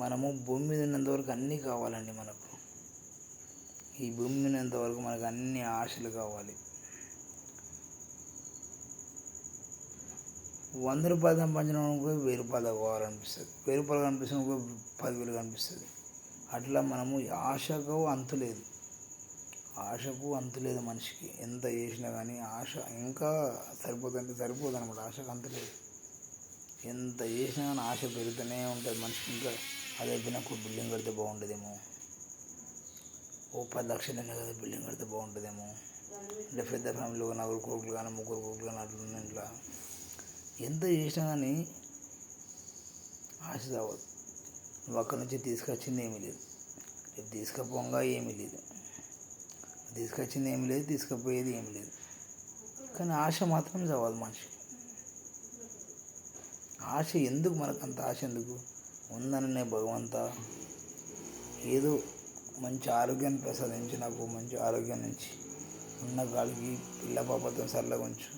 మనము భూమి మీద ఉన్నంత వరకు అన్నీ కావాలండి మనకు. ఈ భూమి మీద ఉన్నంత వరకు మనకు అన్ని ఆశలు కావాలి. 100 రూపాయలు సంపాదించిన అనుకో 1000 రూపాయలు కావాలనిపిస్తుంది, 1000 రూపాయలు కనిపిస్తుంది అనుకో 10,000 కనిపిస్తుంది. అట్లా మనము ఆశకు అంతు లేదు, ఆశకు అంతు లేదు. మనిషికి ఎంత చేసినా కానీ ఆశ ఇంకా సరిపోదు అనమాట. ఆశకు అంతు లేదు. ఎంత చేసినా కానీ ఆశ పెరుగుతూనే ఉంటుంది మనిషికి. ఇంకా అదే నాకు బిల్డింగ్ కడితే బాగుంటుందేమో, ఓ 10 లక్షలు అయినా కదా బిల్డింగ్ కడితే బాగుంటుందేమో, అంటే పెద్ద ఫ్యామిలీలో 4 కొడుకులు కానీ 3 కొడుకులు కానీ అట్లా ఇంట్లో ఎంత చేసినా కానీ ఆశ రావద్దు. నువ్వు అక్కడి నుంచి తీసుకొచ్చింది ఏమీ లేదు, తీసుకపోగా ఏమీ లేదు, తీసుకొచ్చింది ఏమీ లేదు, తీసుకుపోయేది ఏమీ లేదు. కానీ ఆశ మాత్రం చావదు మనిషి. ఆశ ఎందుకు మనకు అంత ఆశ ఎందుకు ఉందననే భగవంతా ఏదో మంచి ఆరోగ్యాన్ని ప్రసాదించి, నాకు మంచి ఆరోగ్యం నుంచి ఉన్న కాడికి పిల్ల పాపతో చల్లగా ఉంచు,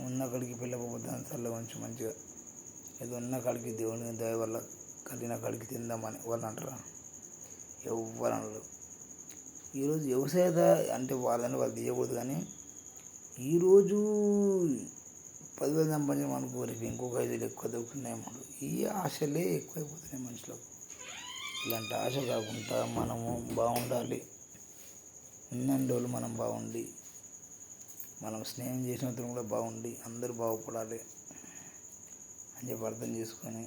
ఉన్న కాడికి పిల్ల పాపతో చల్లగా ఉంచు మంచిగా. ఏదో ఉన్న కాడికి దేవుని దయ వల్ల కలిగిన కాడికి తిందామని వాళ్ళు అంటారా? ఎవరు అనరు. ఈరోజు వ్యవసాయద అంటే వాళ్ళని వాళ్ళు తీయకూడదు, కానీ ఈరోజు 10,000 సంపాదించడం అనుకో, రేపు ఇంకొక 5,000 ఎక్కువ దొరుకుతున్నాయేమో. ఈ ఆశలే ఎక్కువైపోతున్నాయి మనుషులకు. ఇలాంటి ఆశ కాకుండా మనము బాగుండాలి. ఉన్నన్ని రోజులు మనం బాగుండి, మనం స్నేహం చేసినంత కూడా బాగుండి, అందరూ బాగుపడాలి అని చెప్పి అర్థం చేసుకొని,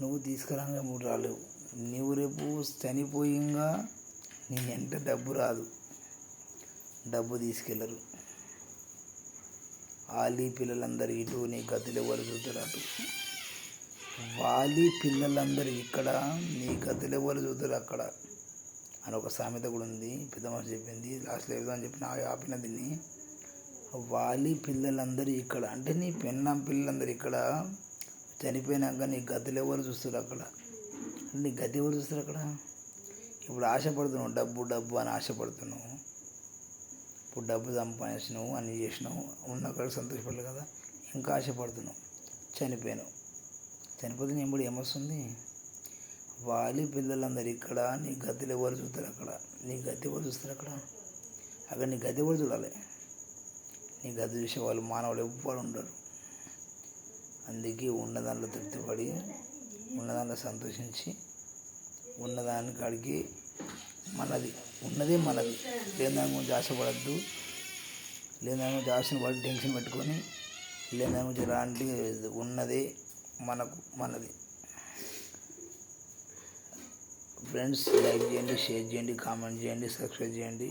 నువ్వు తీసుకురాగా 3 రాలేవు. నువ్వు రేపు చనిపోయింగా నీ వెంట డబ్బు రాదు, డబ్బు తీసుకెళ్ళరు. ఆలి పిల్లలందరూ ఇటు, నీ గతులు ఎవరు చూస్తారు అటు. వాలి పిల్లలందరూ ఇక్కడ, నీ గతులు ఎవరు చూస్తారు అక్కడ అని ఒక సామెత కూడా ఉంది. పెద్ద మనిషి చెప్పింది, లాస్ట్లో ఏదో అని చెప్పి ఆపిన దీన్ని. వాలి పిల్లలందరూ ఇక్కడ అంటే నీ పెళ్ళాం పిల్లలందరూ ఇక్కడ, చనిపోయినాక నీ గతులు ఎవరు చూస్తారు అక్కడ. నీ గతి ఎవరు చూస్తారు అక్కడ? ఇప్పుడు ఆశపడుతున్నావు, డబ్బు డబ్బు అని ఆశపడుతున్నావు. ఇప్పుడు డబ్బు సంపాదించినావు, అన్నీ చేసినావు, ఉన్నక్కడ సంతోషపడలేదు కదా, ఇంకా ఆశపడుతున్నావు. చనిపోయినావు, చనిపోతే నీ ఎంబడి ఏమొస్తుంది? వాలి పిల్లలందరూ ఇక్కడ, నీ గతిలో ఎవరు చూస్తారు అక్కడ. నీ గతి ఎవరు చూస్తారు అక్కడ? అక్కడ నీ గతి ఎవరు చూడాలి? నీ గతి చూసే వాళ్ళు మానవులు ఎవ్వరు ఉండరు. అందుకే ఉన్నదాంట్లో తృప్తిపడి, ఉన్నదాంట్లో సంతోషించి, ఉన్నదానికి అడిగి మనది ఉన్నదే మనది, లేని దాని గురించి ఆశపడద్దు. లేని దాని గురించి ఆశను పడి టెన్షన్ పెట్టుకొని, లేని దాని గురించి ఎలాంటి ఉన్నదే మనది. ఫ్రెండ్స్, లైక్ చేయండి, షేర్ చేయండి, కామెంట్ చేయండి, సబ్స్క్రైబ్ చేయండి.